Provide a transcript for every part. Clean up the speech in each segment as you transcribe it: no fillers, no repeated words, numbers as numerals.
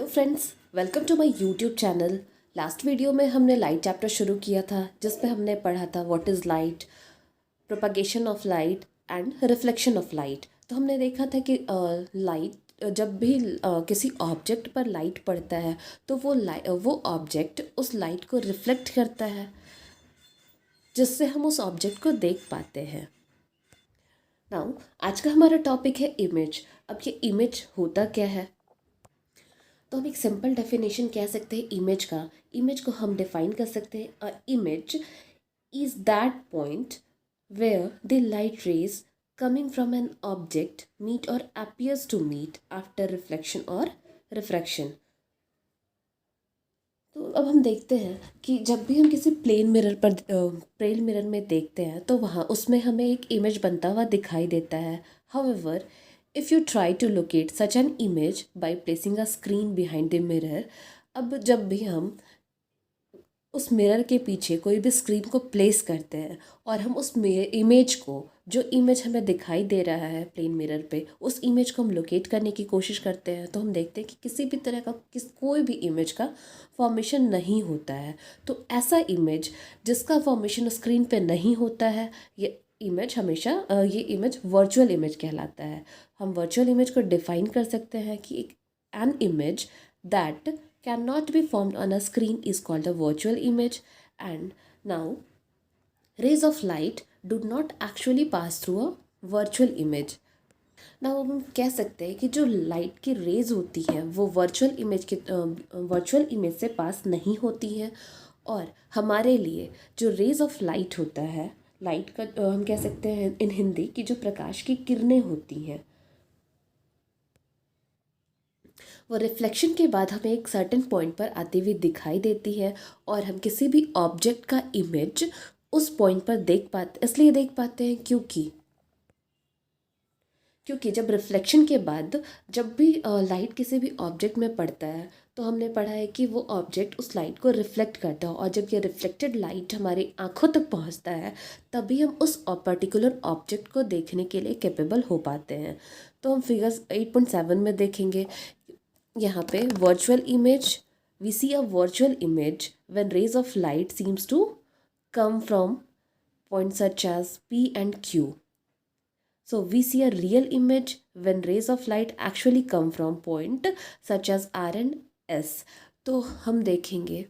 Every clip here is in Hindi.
Hello friends, welcome to my YouTube channel. Last video में हमने लाइट चैप्टर शुरू किया था जिसमें हमने पढ़ा था what is light, propagation of light and reflection of light. तो हमने देखा था कि लाइट जब भी किसी ऑब्जेक्ट पर लाइट पड़ता है तो वो ऑब्जेक्ट उस लाइट को रिफ्लेक्ट करता है जिससे हम उस ऑब्जेक्ट को देख पाते हैं। नाउ आज का हमारा टॉपिक है इमेज। अब ये इमेज होता क्या है? तो हम एक सिंपल डेफिनेशन कह सकते हैं इमेज का। इमेज को हम डिफाइन कर सकते हैं, a image is that point where the light rays coming from an object meet or appears to meet after reflection or refraction. तो अब हम देखते हैं कि जब भी हम किसी प्लेन मिरर में देखते हैं तो वहाँ उसमें हमें एक इमेज बनता हुआ दिखाई देता है। However, if you try to locate such an image by placing a screen behind the mirror, अब जब भी हम उस मिरर के पीछे कोई भी स्क्रीन को प्लेस करते हैं और हम उस इमेज को, जो इमेज हमें दिखाई दे रहा है प्लेन मिरर पे, उस इमेज को हम लोकेट करने की कोशिश करते हैं तो हम देखते हैं कि किसी भी तरह का कोई भी इमेज का फॉर्मेशन नहीं होता है। तो ऐसा इमेज जिसका फॉर्मेशन स्क्रीन पे नहीं होता है, ये इमेज वर्चुअल इमेज कहलाता है। हम वर्चुअल इमेज को डिफाइन कर सकते हैं कि एक N image that cannot be formed on a screen is called a virtual image. And now rays of light do not actually pass through a virtual image. Now हम कह सकते हैं कि जो लाइट की रेज होती हैं वो वर्चुअल इमेज से पास नहीं होती हैं, और हमारे लिए जो रेज ऑफ लाइट होता है, लाइट का हम कह सकते हैं इन हिंदी की जो प्रकाश की किरणें होती हैं, वो रिफ्लेक्शन के बाद हमें एक सर्टेन पॉइंट पर आती हुई दिखाई देती है और हम किसी भी ऑब्जेक्ट का इमेज उस पॉइंट पर इसलिए देख पाते हैं क्योंकि जब रिफ्लेक्शन के बाद जब भी लाइट किसी भी ऑब्जेक्ट में पड़ता है तो हमने पढ़ा है कि वो ऑब्जेक्ट उस लाइट को रिफ्लेक्ट करता है, और जब ये रिफ्लेक्टेड लाइट हमारी आंखों तक पहुंचता है तभी हम उस पर्टिकुलर ऑब्जेक्ट को देखने के लिए कैपेबल हो पाते हैं। तो हम फिगर्स 8.7 में देखेंगे। यहाँ पे virtual image, we see a virtual image when rays of light seems to come from points such as P and Q. So we see a real image when rays of light actually come from point such as R and S. तो हम देखेंगे,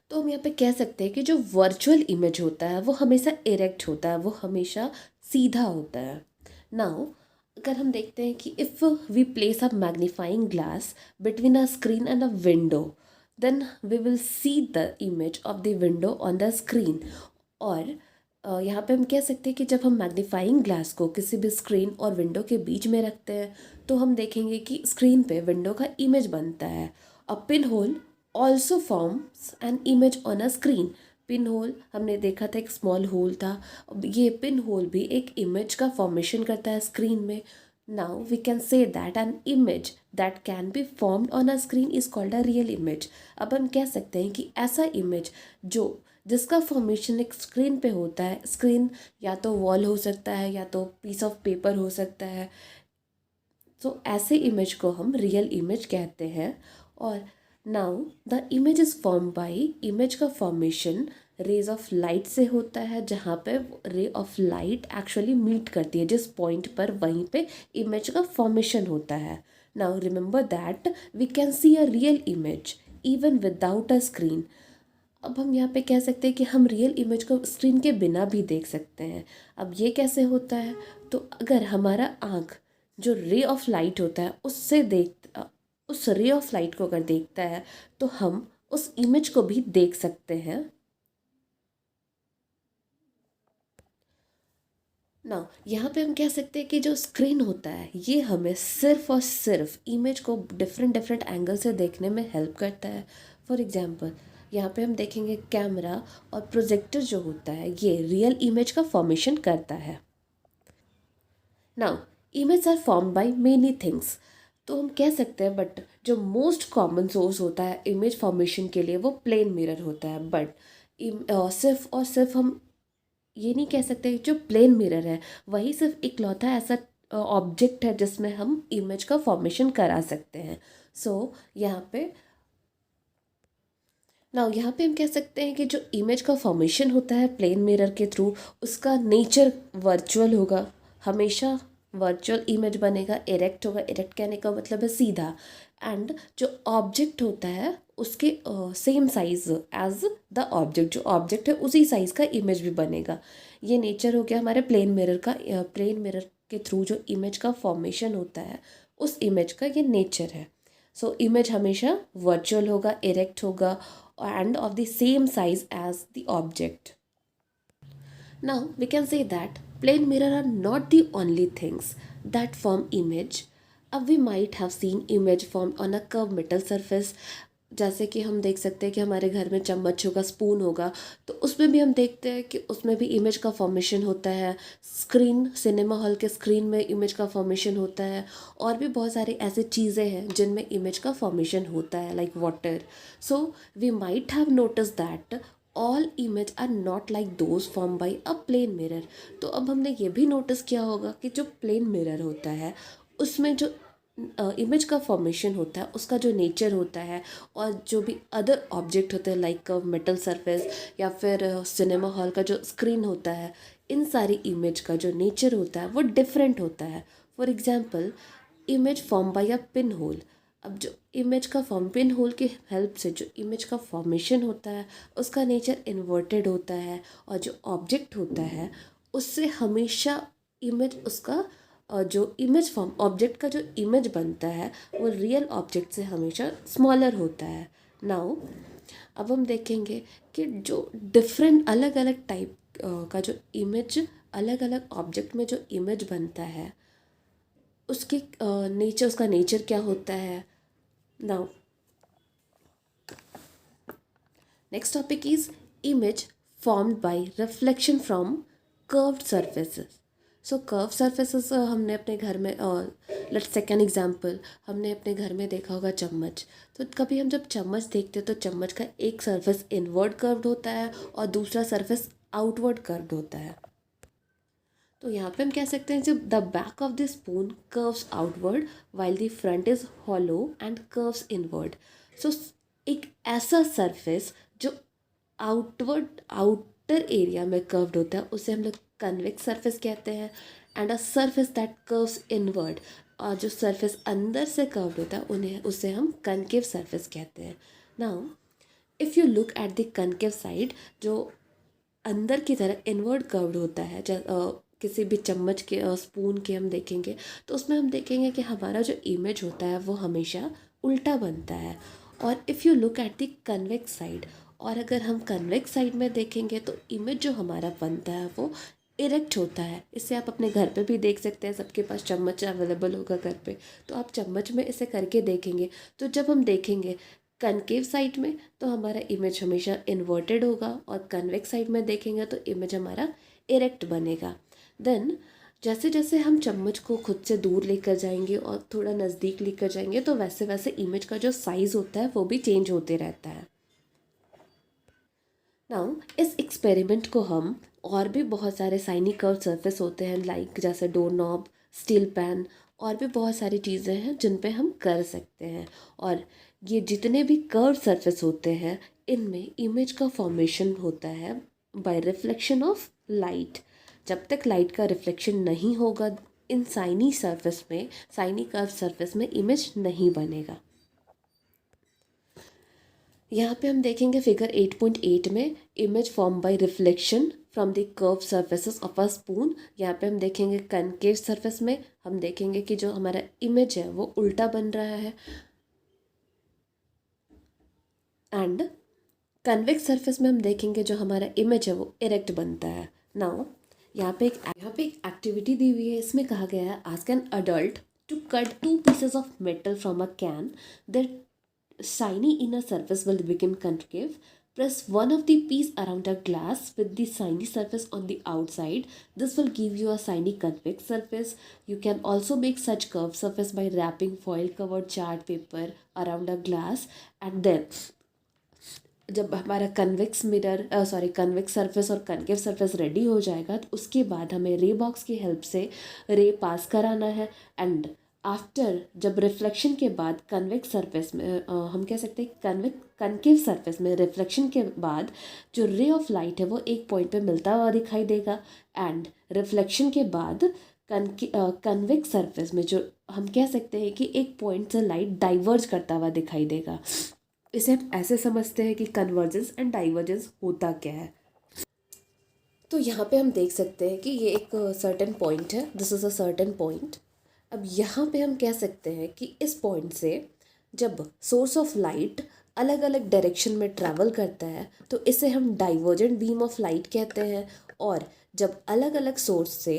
तो हम यहाँ पे कह सकते हैं कि जो वर्चुअल इमेज होता है वो हमेशा इरेक्ट होता है, वो हमेशा सीधा होता है। नाउ अगर हम देखते हैं कि if we place a magnifying glass between a screen and a window, then we will see the image of the window on the screen. और यहाँ पे हम कह सकते हैं कि जब हम मैग्नीफाइंग ग्लास को किसी भी स्क्रीन और विंडो के बीच में रखते हैं तो हम देखेंगे कि स्क्रीन पे विंडो का इमेज बनता है। A pin hole also forms an image on a screen. Pin hole हमने देखा था, एक स्मॉल होल था। अब ये पिन होल भी एक इमेज का फॉर्मेशन करता है स्क्रीन में। Now we can say that an image that can be formed on a screen is called a real image. अब हम कह सकते हैं कि ऐसा इमेज जिसका फॉर्मेशन एक स्क्रीन पे होता है, स्क्रीन या तो वॉल हो सकता है या तो पीस ऑफ पेपर हो सकता है, तो ऐसे इमेज को हम रियल इमेज कहते हैं। और now the image is form by, image का फॉर्मेशन रेज ऑफ लाइट से होता है, जहाँ पे ray of light actually meet करती है जिस पॉइंट पर, वहीं पे इमेज का फॉर्मेशन होता है। Now remember that we can see a real image even without a screen. अब हम यहाँ पे कह सकते हैं कि हम रियल इमेज को स्क्रीन के बिना भी देख सकते हैं। अब ये कैसे होता है? तो अगर हमारा आँख जो रे ऑफ लाइट होता है उस रे ऑफ लाइट को अगर देखता है तो हम उस इमेज को भी देख सकते हैं। ना यहाँ पे हम कह सकते हैं कि जो स्क्रीन होता है ये हमें सिर्फ और सिर्फ इमेज को डिफरेंट डिफरेंट एंगल से देखने में हेल्प करता है। फॉर एग्जांपल यहाँ पे हम देखेंगे कैमरा और प्रोजेक्टर जो होता है ये रियल इमेज का फॉर्मेशन करता है। Now image are form by many things. तो हम कह सकते हैं, बट जो मोस्ट कॉमन सोर्स होता है इमेज फॉर्मेशन के लिए वो प्लेन मिरर होता है। बट सिर्फ और सिर्फ हम ये नहीं कह सकते कि जो प्लेन मिरर है वही सिर्फ इकलौता ऐसा ऑब्जेक्ट है जिसमें हम इमेज का फॉर्मेशन करा सकते हैं। सो यहाँ पे यहाँ पे हम कह सकते हैं कि जो इमेज का फॉर्मेशन होता है प्लेन मिरर के थ्रू, उसका नेचर वर्चुअल होगा, हमेशा वर्चुअल इमेज बनेगा, इरेक्ट होगा। इरेक्ट कहने का मतलब है सीधा। एंड जो ऑब्जेक्ट होता है उसके same size as the object, जो ऑब्जेक्ट है उसी साइज का इमेज भी बनेगा। ये नेचर हो गया हमारे प्लेन मिरर का। प्लेन मिरर के थ्रू जो इमेज का फॉर्मेशन होता है उस इमेज का ये नेचर है। सो इमेज हमेशा वर्चुअल होगा, इरेक्ट होगा and of the same size as the object. Now we can say that plane mirror are not the only things that form image. We might have seen image formed on a curved metal surface. जैसे कि हम देख सकते हैं कि हमारे घर में चम्मच होगा, स्पून होगा, तो उसमें भी हम देखते हैं कि उसमें भी इमेज का फॉर्मेशन होता है। स्क्रीन, सिनेमा हॉल के स्क्रीन में इमेज का फॉर्मेशन होता है। और भी बहुत सारी ऐसी चीज़ें हैं जिनमें इमेज का फॉर्मेशन होता है, like water. So we might have notice that all image are not like those form by a plane mirror. तो अब हमने ये भी नोटिस किया होगा कि जो प्लेन मिरर होता है उसमें जो इमेज का फॉर्मेशन होता है, उसका जो नेचर होता है, और जो भी अदर ऑब्जेक्ट होते हैं लाइक मेटल सरफेस या फिर सिनेमा हॉल का जो स्क्रीन होता है, इन सारी इमेज का जो नेचर होता है वो डिफरेंट होता है। For example, image form by a pin whole. अब जो इमेज का फॉर्म, पिन होल की हेल्प से जो इमेज का फॉर्मेशन होता है उसका नेचर इन्वर्टेड होता है, और जो ऑब्जेक्ट होता है उससे हमेशा इमेज, उसका जो इमेज फॉर्म, ऑब्जेक्ट का जो इमेज बनता है वो रियल ऑब्जेक्ट से हमेशा स्मॉलर होता है। नाउ अब हम देखेंगे कि जो डिफरेंट अलग अलग टाइप का जो इमेज, अलग अलग ऑब्जेक्ट में जो इमेज बनता है उसकी नेचर, उसका नेचर क्या होता है। Now next topic is image formed by reflection from curved surfaces. So curve surfaces हमने अपने घर में, लेट्स टेक एन एग्जांपल, हमने अपने घर में देखा होगा चम्मच। तो कभी हम जब चम्मच देखते हैं तो चम्मच का एक सरफेस इनवर्ड कर्व्ड होता है और दूसरा सरफेस आउटवर्ड कर्व्ड होता है। तो यहाँ पे हम कह सकते हैं जब the back of the spoon curves outward while the front is hollow and curves inward. So एक ऐसा सरफेस जो आउटर एरिया में कर्व्ड होता है उसे हम लोग कन्वेक्स सरफेस कहते हैं। And a surface that curves inward, और जो सरफेस अंदर से कर्व्ड होता है उन्हें, उसे हम कनकेव सरफेस कहते हैं। Now if you look at the concave side, जो अंदर की तरह इनवर्ड कर्व्ड होता है, किसी भी चम्मच के, स्पून के हम देखेंगे तो उसमें हम देखेंगे कि हमारा जो इमेज होता है वो हमेशा उल्टा बनता है। और if you look at the convex side, और अगर हम कन्वेक्स साइड में देखेंगे तो इमेज जो हमारा बनता है वो इरेक्ट होता है। इसे आप अपने घर पे भी देख सकते हैं, सबके पास चम्मच अवेलेबल होगा घर पे, तो आप चम्मच में इसे करके देखेंगे। तो जब हम देखेंगे कनकेव साइड में तो हमारा इमेज हमेशा इन्वर्टेड होगा, और कन्वेक्स साइड में देखेंगे तो इमेज हमारा इरेक्ट बनेगा। देन जैसे जैसे हम चम्मच को खुद से दूर लेकर जाएंगे और थोड़ा नज़दीक लेकर जाएंगे तो वैसे वैसे इमेज का जो साइज़ होता है वो भी चेंज होते रहता है। नाउ इस एक्सपेरिमेंट को हम, और भी बहुत सारे साइनी कर्व सरफेस होते हैं लाइक जैसे डोर नॉब, स्टील पैन, और भी बहुत सारी चीज़ें हैं जिन पे हम कर सकते हैं। और ये जितने भी कर्व सरफेस होते हैं इनमें इमेज का फॉर्मेशन होता है बाय रिफ्लेक्शन ऑफ लाइट। जब तक लाइट का रिफ्लेक्शन नहीं होगा इन साइनी सरफेस में, साइनी कर्व सरफेस में इमेज नहीं बनेगा। यहाँ पे हम देखेंगे फिगर 8.8 में image form by reflection from the curve surfaces of a spoon. यहाँ पे हम देखेंगे कनकेव सरफेस में हम देखेंगे कि जो हमारा इमेज है वो उल्टा बन रहा है, एंड कन्वेक्स सरफेस में हम देखेंगे जो हमारा इमेज है वो इरेक्ट बनता है। नाउ यहाँ पे एक एक्टिविटी दी हुई है, इसमें कहा गया है ask an adult to cut 2 pieces of metal from a can that shiny inner surface will become concave. Press one of the piece around a glass with the shiny surface on the outside. This will give you a shiny convex surface. You can also make such curved surface by wrapping foil covered chart paper around a glass, and then जब हमारा कन्वेक्स सरफेस और कनकेव सरफेस रेडी हो जाएगा तो उसके बाद हमें रे बॉक्स की हेल्प से रे पास कराना है। एंड आफ्टर जब रिफ्लेक्शन के बाद कन्वेक्स सरफेस में हम कह सकते हैं कनकेव सरफेस में रिफ्लेक्शन के बाद जो रे ऑफ लाइट है वो एक पॉइंट पे मिलता हुआ दिखाई देगा। एंड रिफ्लेक्शन के बाद कन्वेक्स सरफेस में जो हम कह सकते हैं कि एक पॉइंट से लाइट डाइवर्ज करता हुआ दिखाई देगा। इसे हम ऐसे समझते हैं कि कन्वर्जेंस एंड डाइवर्जेंस होता क्या है। तो यहाँ पे हम देख सकते हैं कि ये एक सर्टेन पॉइंट है, this is a certain point. अब यहाँ पे हम कह सकते हैं कि इस पॉइंट से जब सोर्स ऑफ लाइट अलग अलग डायरेक्शन में ट्रैवल करता है तो इसे हम डाइवर्जेंट बीम ऑफ लाइट कहते हैं। और जब अलग अलग सोर्स से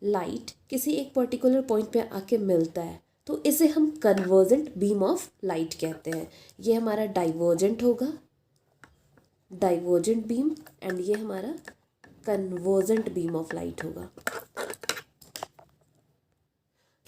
लाइट किसी एक पर्टिकुलर पॉइंट पे आके मिलता है तो इसे हम कन्वर्जेंट बीम ऑफ लाइट कहते हैं। ये हमारा डाइवर्जेंट होगा, डाइवर्जेंट बीम, एंड ये हमारा कन्वर्जेंट बीम ऑफ लाइट होगा।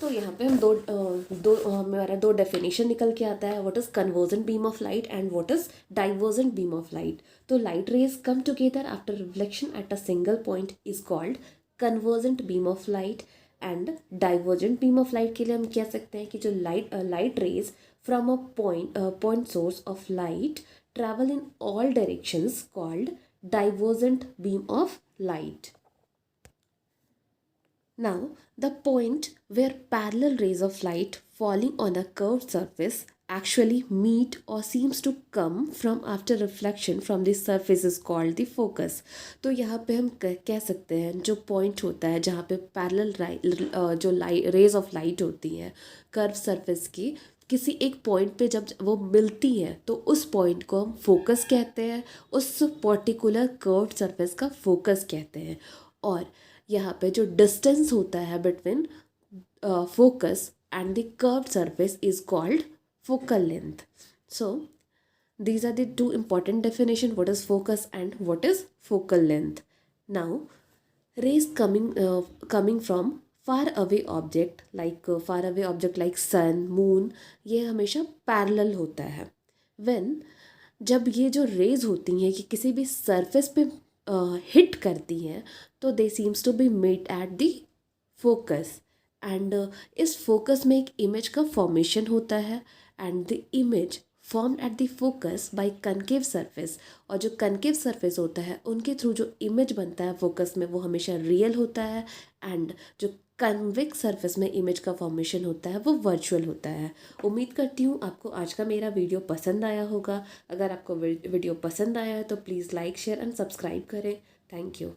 तो यहाँ पे हम हमारा दो डेफिनेशन निकल के आता है, what is convergent beam of light and what is divergent beam of light. तो light rays come together after reflection at a single point is called convergent beam of light. And divergent beam of light के लिए हम कह सकते हैं कि जो light rays from a point source of light travel in all directions called divergent beam of light. Now, the point where parallel rays of light falling on a curved surface actually meet or seems to come from after reflection from the surface is called the focus. तो यहाँ पे हम कह सकते हैं जो पॉइंट होता है जहाँ पे पैरेलल जो रेज ऑफ लाइट होती हैं कर्व सरफेस की, किसी एक पॉइंट पे जब वो मिलती है तो उस पॉइंट को हम फोकस कहते हैं, उस पर्टिकुलर कर्व्ड सरफेस का फोकस कहते हैं। और यहाँ पे जो डिस्टेंस होता है between focus and the curved surface is called focal length. So these are the two important definition, what is focus and what is focal length. Now rays coming from far away object like sun moon, ये हमेशा पैरेलल होता है। व्हेन जब ये जो रेज होती हैं कि किसी भी सरफेस पे हिट करती हैं तो they seems to be met at the focus. And इस फोकस में एक इमेज का फॉर्मेशन होता है and the image form at the focus by concave surface. और जो कनकेव सरफेस होता है उनके थ्रू जो इमेज बनता है फोकस में वो हमेशा रियल होता है। एंड जो कन्वेक्स सरफेस में इमेज का फॉर्मेशन होता है वो वर्चुअल होता है। उम्मीद करती हूँ आपको आज का मेरा वीडियो पसंद आया होगा। अगर आपको वीडियो पसंद आया है तो please like share and subscribe करें। Thank you.